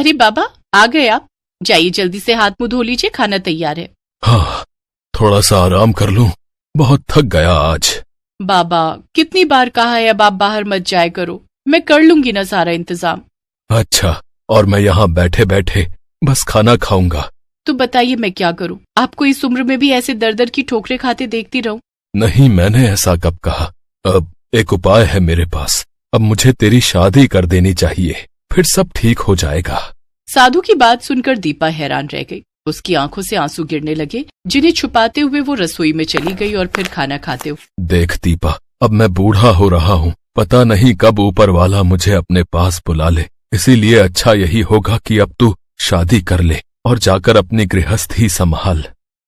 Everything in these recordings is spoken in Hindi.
अरे बाबा, आ गए आप। जाइए जल्दी से हाथ मुंह धो लीजिए, खाना तैयार है। हाँ, थोड़ा सा आराम कर लूं, बहुत थक गया आज। बाबा, कितनी बार कहा है अब आप बाहर मत जाया करो, मैं कर लूंगी ना सारा इंतजाम। अच्छा, और मैं यहाँ बैठे बैठे बस खाना खाऊंगा। तो बताइए मैं क्या करूं? आपको इस उम्र में भी ऐसे दर दर की ठोकरें खाते देखती रहूं? नहीं, मैंने ऐसा कब कहा। अब एक उपाय है मेरे पास। अब मुझे तेरी शादी कर देनी चाहिए, फिर सब ठीक हो जाएगा। साधु की बात सुनकर दीपा हैरान रह गई। उसकी आंखों से आंसू गिरने लगे, जिन्हें छुपाते हुए वो रसोई में चली गई और फिर खाना खाते हुए। देख दीपा, अब मैं बूढ़ा हो रहा हूँ, पता नहीं कब ऊपर वाला मुझे अपने पास बुला ले। इसीलिए अच्छा यही होगा कि अब तू शादी कर ले और जाकर अपनी गृहस्थी संभाल।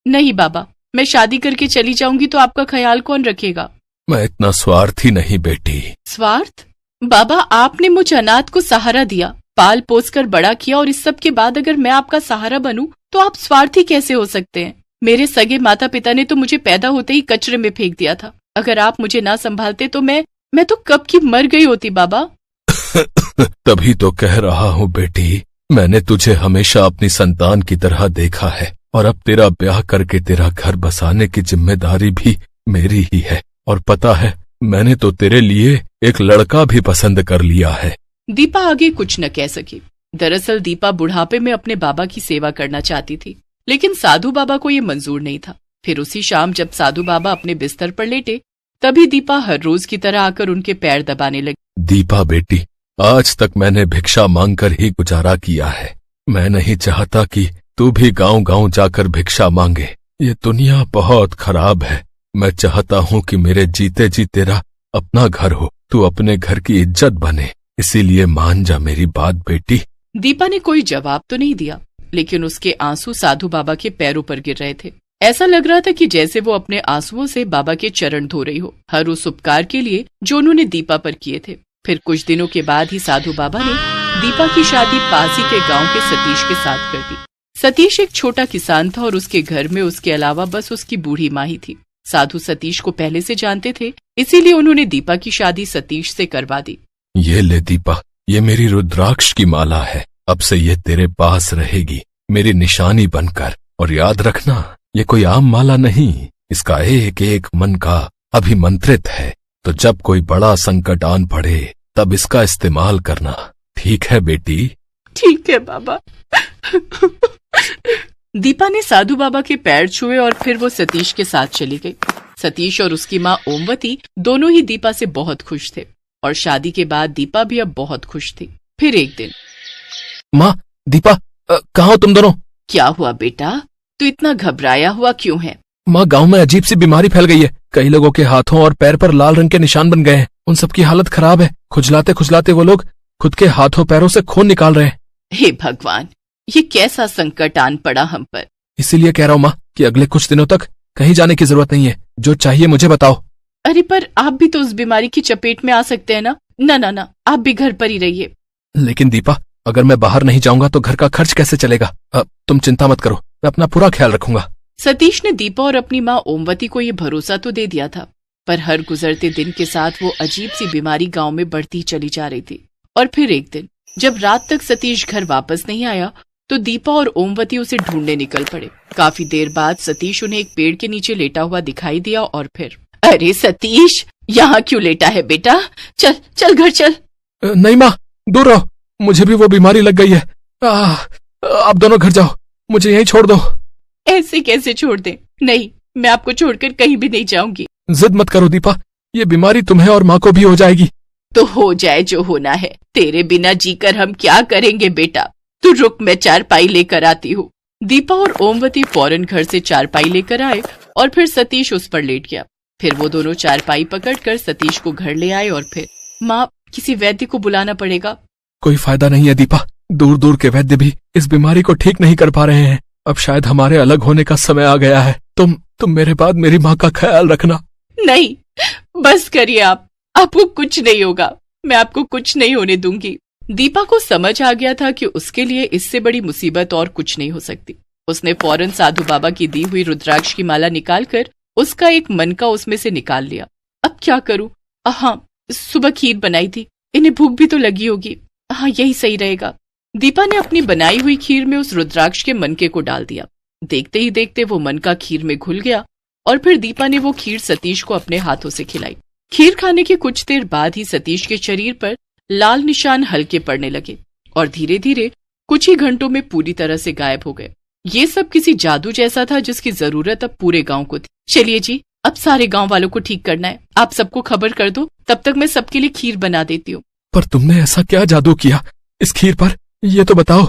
नहीं बाबा, मैं शादी करके चली जाऊंगी तो आपका ख्याल कौन रखेगा? मैं इतना स्वार्थी नहीं बेटी। स्वार्थ? बाबा, आपने मुझ अनाथ को सहारा दिया, पाल पोस कर बड़ा किया, और इस सब के बाद अगर मैं आपका सहारा बनूं तो आप स्वार्थी कैसे हो सकते हैं? मेरे सगे माता पिता ने तो मुझे पैदा होते ही कचरे में फेंक दिया था। अगर आप मुझे ना संभालते तो मैं तो कब की मर गई होती बाबा। तभी तो कह रहा हूँ बेटी, मैंने तुझे हमेशा अपनी संतान की तरह देखा है, और अब तेरा ब्याह करके तेरा घर बसाने की जिम्मेदारी भी मेरी ही है। और पता है, मैंने तो तेरे लिए एक लड़का भी पसंद कर लिया है। दीपा आगे कुछ न कह सकी। दरअसल दीपा बुढ़ापे में अपने बाबा की सेवा करना चाहती थी, लेकिन साधु बाबा को ये मंजूर नहीं था। फिर उसी शाम जब साधु बाबा अपने बिस्तर पर लेटे, तभी दीपा हर रोज की तरह आकर उनके पैर दबाने लगी। दीपा बेटी, आज तक मैंने भिक्षा मांगकर ही गुजारा किया है। मैं नहीं चाहता कि तू भी गांव गांव जाकर भिक्षा मांगे। ये दुनिया बहुत खराब है। मैं चाहता हूँ कि मेरे जीते जी तेरा अपना घर हो, तू अपने घर की इज्जत बने। इसीलिए मान जा मेरी बात बेटी। दीपा ने कोई जवाब तो नहीं दिया, लेकिन उसके आंसू साधु बाबा के पैरों पर गिर रहे थे। ऐसा लग रहा था कि जैसे वो अपने आंसुओं से बाबा के चरण धो रही हो, हर उस उपकार के लिए जो उन्होंने दीपा पर किए थे। फिर कुछ दिनों के बाद ही साधु बाबा ने दीपा की शादी पास ही के गांव के सतीश के साथ कर दी। सतीश एक छोटा किसान था और उसके घर में उसके अलावा बस उसकी बूढ़ी माँ ही थी। साधु सतीश को पहले से जानते थे, इसीलिए उन्होंने दीपा की शादी सतीश से करवा दी। ये ले दीपा, ये मेरी रुद्राक्ष की माला है। अब से ये तेरे पास रहेगी, मेरी निशानी बनकर। और याद रखना, ये कोई आम माला नहीं, इसका एक एक मन का अभिमंत्रित है। तो जब कोई बड़ा संकट आन पड़े तब इसका इस्तेमाल करना। ठीक है बेटी? ठीक है बाबा। दीपा ने साधु बाबा के पैर छुए और फिर वो सतीश के साथ चली गई। सतीश और उसकी माँ ओमवती दोनों ही दीपा से बहुत खुश थे, और शादी के बाद दीपा भी अब बहुत खुश थी। फिर एक दिन, माँ, दीपा, कहाँ हो तुम दोनों? क्या हुआ बेटा, तू इतना घबराया हुआ क्यों है? माँ, गांव में अजीब सी बीमारी फैल गई है। कई लोगों के हाथों और पैर पर लाल रंग के निशान बन गए हैं। उन सबकी हालत खराब है। खुजलाते खुजलाते वो लोग खुद के हाथों पैरों से खून निकाल रहे हैं। हे भगवान, ये कैसा संकट आन पड़ा हम पर। इसीलिए कह रहा हूँ माँ कि अगले कुछ दिनों तक कहीं जाने की जरूरत नहीं है। जो चाहिए मुझे बताओ। अरे पर आप भी तो उस बीमारी की चपेट में आ सकते हैं ना। ना ना ना, आप भी घर पर ही रहिए। लेकिन दीपा, अगर मैं बाहर नहीं जाऊंगा तो घर का खर्च कैसे चलेगा? तुम चिंता मत करो, मैं अपना पूरा ख्याल रखूंगा। सतीश ने दीपा और अपनी माँ ओमवती को ये भरोसा तो दे दिया था, पर हर गुजरते दिन के साथ वो अजीब सी बीमारी गांव में बढ़ती चली जा रही थी। और फिर एक दिन जब रात तक सतीश घर वापस नहीं आया तो दीपा और ओमवती उसे ढूंढने निकल पड़े। काफी देर बाद सतीश उन्हें एक पेड़ के नीचे लेटा हुआ दिखाई दिया और फिर, अरे सतीश, यहाँ क्यों लेटा है बेटा? चल चल घर चल। नहीं माँ, दूर रहो, मुझे भी वो बीमारी लग गई है। आप दोनों घर जाओ, मुझे यहीं छोड़ दो। ऐसे कैसे छोड़ दे? नहीं, मैं आपको छोड़कर कहीं भी नहीं जाऊंगी। जिद मत करो दीपा, ये बीमारी तुम्हें और माँ को भी हो जाएगी। तो हो जाए जो होना है, तेरे बिना जीकर हम क्या करेंगे बेटा। तू रुक, मैं चारपाई लेकर आती हूँ। दीपा और ओमवती फौरन घर से चारपाई लेकर आए और फिर सतीश उस पर लेट गया। फिर वो दोनों चारपाई पकड़कर सतीश को घर ले आए और फिर, माँ, किसी वैद्य को बुलाना पड़ेगा। कोई फायदा नहीं है दीपा, दूर दूर के वैद्य भी इस बीमारी को ठीक नहीं कर पा रहे हैं। अब शायद हमारे अलग होने का समय आ गया है। तुम मेरे बाद मेरी माँ का ख्याल रखना। नहीं, बस करिए आप, आपको कुछ नहीं होगा, मैं आपको कुछ नहीं होने दूंगी। दीपा को समझ आ गया था कि उसके लिए इससे बड़ी मुसीबत और कुछ नहीं हो सकती। उसने फौरन साधु बाबा की दी हुई रुद्राक्ष की माला निकालकर उसका एक मनका उसमें से निकाल लिया। अब क्या करूं? हाँ, सुबह खीर बनाई थी, इन्हें भूख भी तो लगी होगी। हाँ, यही सही रहेगा। दीपा ने अपनी बनाई हुई खीर में उस रुद्राक्ष के मनके को डाल दिया। देखते ही देखते वो मनका खीर में घुल गया और फिर दीपा ने वो खीर सतीश को अपने हाथों से खिलाई। खीर खाने के कुछ देर बाद ही सतीश के शरीर पर लाल निशान हल्के पड़ने लगे और धीरे धीरे कुछ ही घंटों में पूरी तरह से गायब हो गए। ये सब किसी जादू जैसा था जिसकी जरूरत अब पूरे गांव को थी। चलिए जी, अब सारे गांव वालों को ठीक करना है। आप सबको खबर कर दो, तब तक मैं सबके लिए खीर बना देती हूँ। पर तुमने ऐसा क्या जादू किया इस खीर पर, ये तो बताओ।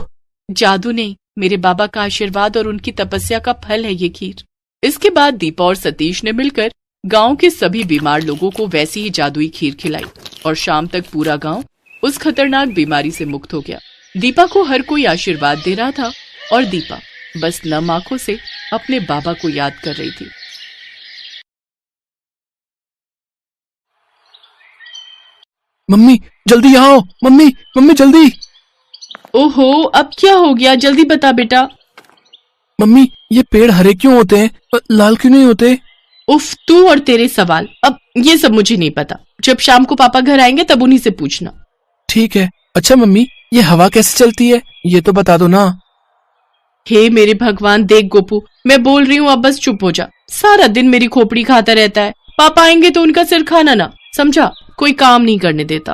जादू नहीं, मेरे बाबा का आशीर्वाद और उनकी तपस्या का फल है ये खीर। इसके बाद दीपा और सतीश ने मिलकर गांव के सभी बीमार लोगों को वैसी ही जादुई खीर खिलाई और शाम तक पूरा गांव उस खतरनाक बीमारी से मुक्त हो गया। दीपा को हर कोई आशीर्वाद दे रहा था और दीपा बस नम आंखों से अपने बाबा को याद कर रही थी। मम्मी जल्दी आओ, मम्मी मम्मी जल्दी। ओहो, अब क्या हो गया? जल्दी बता बेटा। मम्मी ये पेड़ हरे क्यों होते हैं, लाल क्यों नहीं होते? उफ, तू और तेरे सवाल। अब ये सब मुझे नहीं पता, जब शाम को पापा घर आएंगे तब उन्हीं से पूछना। ठीक है। अच्छा मम्मी, ये हवा कैसे चलती है, ये तो बता दो ना। हे मेरे भगवान, देख गोपू, मैं बोल रही हूँ, अब बस चुप हो जा। सारा दिन मेरी खोपड़ी खाता रहता है। पापा आएंगे तो उनका सिर खाना ना, समझा? कोई काम नहीं करने देता।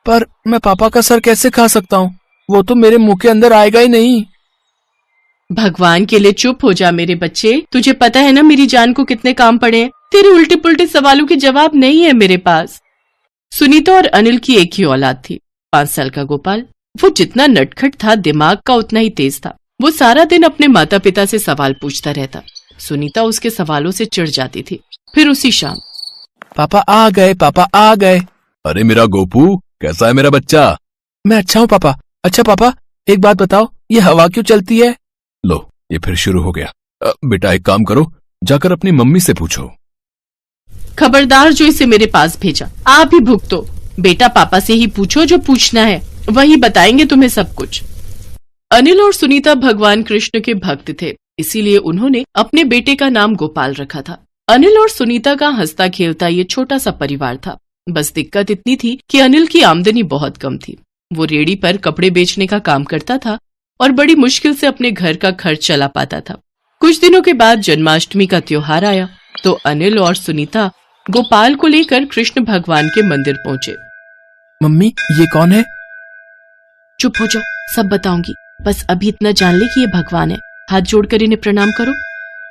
पर मैं पापा का सर कैसे खा सकता हूँ, वो तो मेरे मुंह के अंदर आएगा ही नहीं। भगवान के लिए चुप हो जा मेरे बच्चे। तुझे पता है ना मेरी जान को कितने काम पड़े हैं। तेरे उल्टे पुल्टे सवालों के जवाब नहीं है मेरे पास। सुनीता और अनिल की एक ही औलाद थी, 5 साल का गोपाल। वो जितना नटखट था, दिमाग का उतना ही तेज था। वो सारा दिन अपने माता पिता से सवाल पूछता रहता। सुनीता उसके सवालों से चिढ़ जाती थी। फिर उसी शाम, पापा आ गए, पापा आ गए। अरे मेरा गोपू, कैसा है मेरा बच्चा? मैं अच्छा हूँ पापा। अच्छा पापा, एक बात बताओ, ये हवा क्यों चलती है? लो, ये फिर शुरू हो गया। बेटा एक काम करो, जाकर अपनी मम्मी से पूछो। खबरदार जो इसे मेरे पास भेजा, आप ही भुगतो। बेटा पापा से ही पूछो जो पूछना है, वही बताएंगे तुम्हें सब कुछ। अनिल और सुनीता भगवान कृष्ण के भक्त थे, इसीलिए उन्होंने अपने बेटे का नाम गोपाल रखा था। अनिल और सुनीता का हंसता खेलता ये छोटा सा परिवार था। बस दिक्कत इतनी थी कि अनिल की आमदनी बहुत कम थी। वो रेहड़ी पर कपड़े बेचने का काम करता था और बड़ी मुश्किल से अपने घर का खर्च चला पाता था। कुछ दिनों के बाद जन्माष्टमी का त्योहार आया तो अनिल और सुनीता गोपाल को लेकर कृष्ण भगवान के मंदिर पहुंचे। मम्मी ये कौन है? चुप हो जा, सब बताऊंगी। बस अभी इतना जान ले कि ये भगवान है। हाथ जोड़कर इन्हें प्रणाम करो।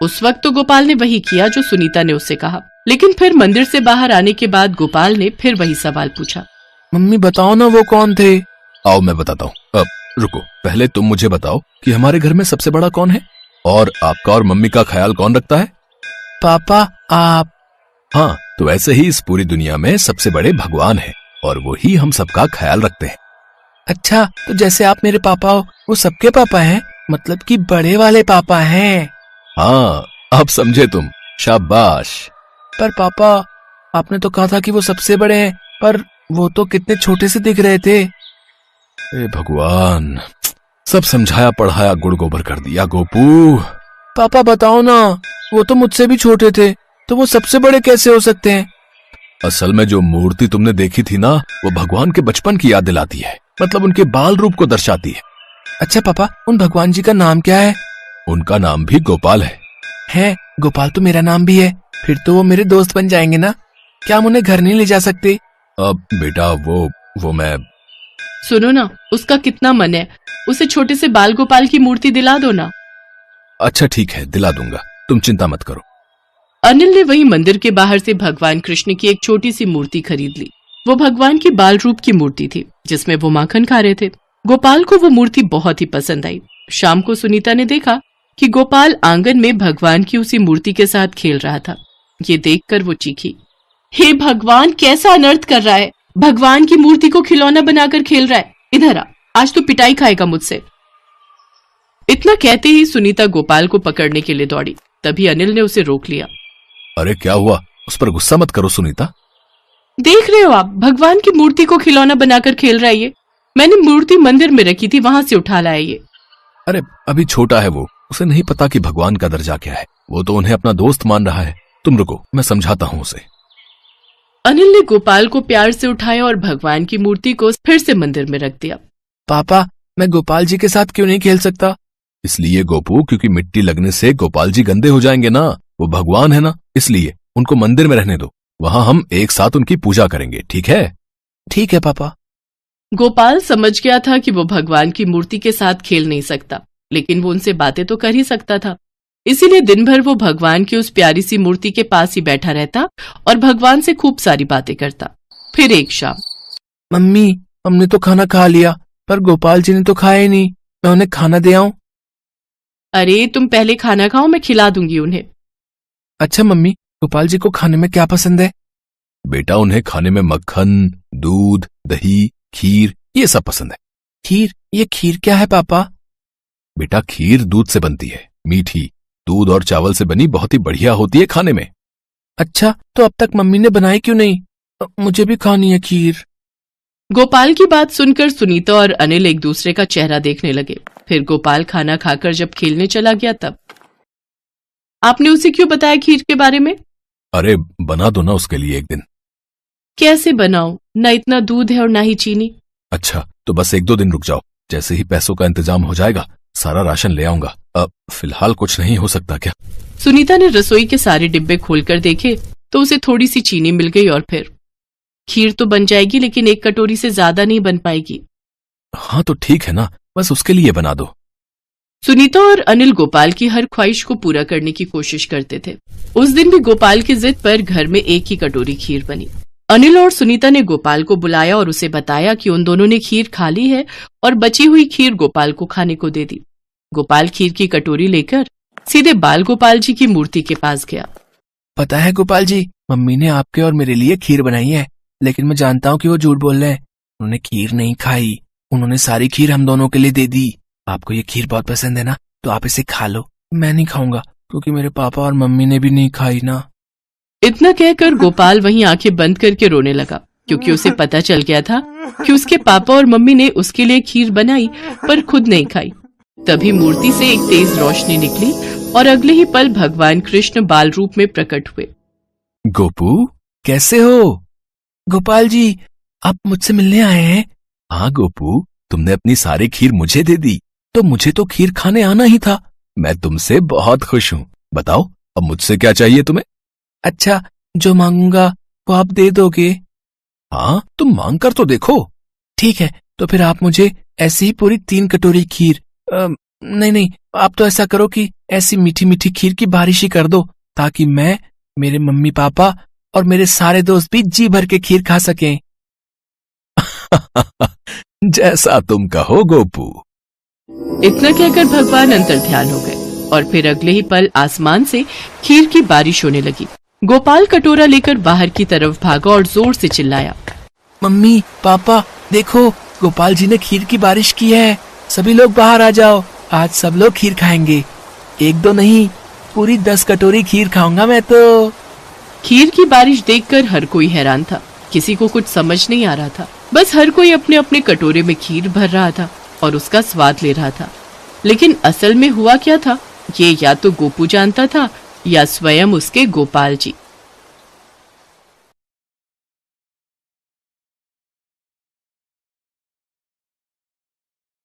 उस वक्त तो गोपाल ने वही किया जो सुनीता ने उससे कहा, लेकिन फिर मंदिर से बाहर आने के बाद गोपाल ने फिर वही सवाल पूछा। मम्मी बताओ ना वो कौन थे? आओ मैं बताता हूँ। अब रुको, पहले तुम मुझे बताओ कि हमारे घर में सबसे बड़ा कौन है और आपका और मम्मी का ख्याल कौन रखता है? पापा आप। हाँ, तो ऐसे ही इस पूरी दुनिया में सबसे बड़े भगवान हैं और वो ही हम सबका ख्याल रखते हैं। अच्छा, तो जैसे आप मेरे पापा हो, वो सबके पापा हैं, मतलब कि बड़े वाले पापा हैं। हाँ, अब समझे तुम, शाबाश। पर पापा, आपने तो कहा था कि वो सबसे बड़े हैं, पर वो तो कितने छोटे से दिख रहे थे। ए भगवान, सब समझाया पढ़ाया गुड़ गोबर कर दिया गोपू। पापा बताओ ना, वो तो मुझसे भी छोटे थे, तो वो सबसे बड़े कैसे हो सकते हैं? असल में जो मूर्ति तुमने देखी थी ना, वो भगवान के बचपन की याद दिलाती है, मतलब उनके बाल रूप को दर्शाती है। अच्छा पापा, उन भगवान जी का नाम क्या है? उनका नाम भी गोपाल है? गोपाल तो मेरा नाम भी है। फिर तो वो मेरे दोस्त बन जाएंगे ना? क्या हम उन्हें घर नहीं ले जा सकते? अब बेटा वो मैं। सुनो ना, उसका कितना मन है, उसे छोटे से बाल गोपाल की मूर्ति दिला दो ना। अच्छा ठीक है, दिला दूंगा, तुम चिंता मत करो। अनिल ने वही मंदिर के बाहर से भगवान कृष्ण की एक छोटी सी मूर्ति खरीद ली। वो भगवान की बाल रूप की मूर्ति थी जिसमें वो माखन खा रहे थे। गोपाल को वो मूर्ति बहुत ही पसंद आई। शाम को सुनीता ने देखा कि गोपाल आंगन में भगवान की उसी मूर्ति के साथ खेल रहा था। ये देखकर वो चीखी, हे भगवान, कैसा अनर्थ कर रहा है! भगवान की मूर्ति को खिलौना बनाकर खेल रहा है। इधर आ, आज तो पिटाई खाएगा मुझसे। इतना कहते ही सुनीता गोपाल को पकड़ने के लिए दौड़ी। तभी अनिल ने उसे रोक लिया। अरे क्या हुआ? उस पर गुस्सा मत करो सुनीता। देख रहे हो आप, भगवान की मूर्ति को खिलौना बनाकर खेल रहा है ये। मैंने मूर्ति मंदिर में रखी थी, वहां से उठा लाया ये। अरे अभी छोटा है वो, उसे नहीं पता कि भगवान का दर्जा क्या है। वो तो उन्हें अपना दोस्त मान रहा है। तुम रुको, मैं समझाता हूँ उसे। अनिल ने गोपाल को प्यार से उठाया और भगवान की मूर्ति को फिर से मंदिर में रख दिया। पापा, मैं गोपाल जी के साथ क्यों नहीं खेल सकता? इसलिए गोपू, क्योंकि मिट्टी लगने से गोपाल जी गंदे हो जाएंगे ना। वो भगवान है ना, इसलिए उनको मंदिर में रहने दो। वहां हम एक साथ उनकी पूजा करेंगे, ठीक है? ठीक है पापा। गोपाल समझ गया था कि वो भगवान की मूर्ति के साथ खेल नहीं सकता, लेकिन वो उनसे बातें तो कर ही सकता था। इसीलिए दिन भर वो भगवान की उस प्यारी सी मूर्ति के पास ही बैठा रहता और भगवान से खूब सारी बातें करता। फिर एक शाम, मम्मी, हमने तो खाना खा लिया, पर गोपाल जी ने तो खाया ही नहीं। मैं उन्हें खाना दे आऊं? अरे तुम पहले खाना खाओ, मैं खिला दूंगी उन्हें। अच्छा मम्मी, गोपाल जी को खाने में क्या पसंद है? बेटा, उन्हें खाने में मक्खन, दूध, दही, खीर, ये सब पसंद है। खीर? ये खीर क्या है पापा? बेटा, खीर दूध से बनती है, मीठी। दूध और चावल से बनी बहुत ही बढ़िया होती है खाने में। अच्छा, तो अब तक मम्मी ने बनाई क्यों नहीं? मुझे भी खानी है खीर। गोपाल की बात सुनकर सुनीता और अनिल एक दूसरे का चेहरा देखने लगे। फिर गोपाल खाना खाकर जब खेलने चला गया तब, आपने उसे क्यों बताया खीर के बारे में? अरे बना दो ना उसके लिए एक दिन। कैसे बनाऊं? ना इतना दूध है और ना ही चीनी। अच्छा, तो बस 1-2 दिन रुक जाओ। जैसे ही पैसों का इंतजाम हो जाएगा सारा राशन ले आऊंगा। अब फिलहाल कुछ नहीं हो सकता क्या? सुनीता ने रसोई के सारे डिब्बे खोलकर देखे तो उसे थोड़ी सी चीनी मिल गई और फिर खीर तो बन जाएगी, लेकिन 1 कटोरी से ज्यादा नहीं बन पाएगी। हाँ तो ठीक है ना, बस उसके लिए बना दो। सुनीता और अनिल गोपाल की हर ख्वाहिश को पूरा करने की कोशिश करते थे। उस दिन भी गोपाल की जिद पर घर में 1 ही कटोरी खीर बनी। अनिल और सुनीता ने गोपाल को बुलाया और उसे बताया कि उन दोनों ने खीर खा ली है और बची हुई खीर गोपाल को खाने को दे दी। गोपाल खीर की कटोरी लेकर सीधे बाल गोपाल जी की मूर्ति के पास गया। पता है गोपाल जी, मम्मी ने आपके और मेरे लिए खीर बनाई है, लेकिन मैं जानता हूँ कि वो झूठ बोल रहे हैं। उन्होंने खीर नहीं खाई, उन्होंने सारी खीर हम दोनों के लिए दे दी। आपको ये खीर बहुत पसंद है ना, तो आप इसे खा लो। मैं नहीं खाऊंगा, क्योंकि मेरे पापा और मम्मी ने भी नहीं खाई ना। इतना कहकर गोपाल वहीं आंखें बंद करके रोने लगा, क्योंकि उसे पता चल गया था कि उसके पापा और मम्मी ने उसके लिए खीर बनाई पर खुद नहीं खाई। तभी मूर्ति से एक तेज रोशनी निकली और अगले ही पल भगवान कृष्ण बाल रूप में प्रकट हुए। गोपू, कैसे हो? गोपाल जी, आप मुझसे मिलने आए हैं? हाँ गोपू, तुमने अपनी सारी खीर मुझे दे दी, तो मुझे तो खीर खाने आना ही था। मैं तुमसे बहुत खुश हूँ। बताओ, अब मुझसे क्या चाहिए तुम्हें? अच्छा, जो मांगूंगा वो आप दे दोगे? हाँ, तुम मांग कर तो देखो। ठीक है, तो फिर आप मुझे ऐसी ही पूरी 3 कटोरी खीर, नहीं, आप तो ऐसा करो कि ऐसी मीठी मीठी खीर की बारिश ही कर दो, ताकि मैं, मेरे मम्मी पापा और मेरे सारे दोस्त भी जी भर के खीर खा सकें। जैसा तुम कहो गोपू। इतना कहकर भगवान अंतर्ध्यान हो गए और फिर अगले ही पल आसमान से खीर की बारिश होने लगी। गोपाल कटोरा लेकर बाहर की तरफ भागा और जोर से चिल्लाया, मम्मी पापा, देखो गोपाल जी ने खीर की बारिश की है। सभी लोग बाहर आ जाओ, आज सब लोग खीर खाएंगे। 1-2 नहीं, पूरी 10 कटोरी खीर खाऊंगा मैं तो। खीर की बारिश देखकर हर कोई हैरान था। किसी को कुछ समझ नहीं आ रहा था। बस हर कोई अपने अपने कटोरे में खीर भर रहा था और उसका स्वाद ले रहा था। लेकिन असल में हुआ क्या था, ये या तो गोपू जानता था या स्वयं उसके गोपाल जी।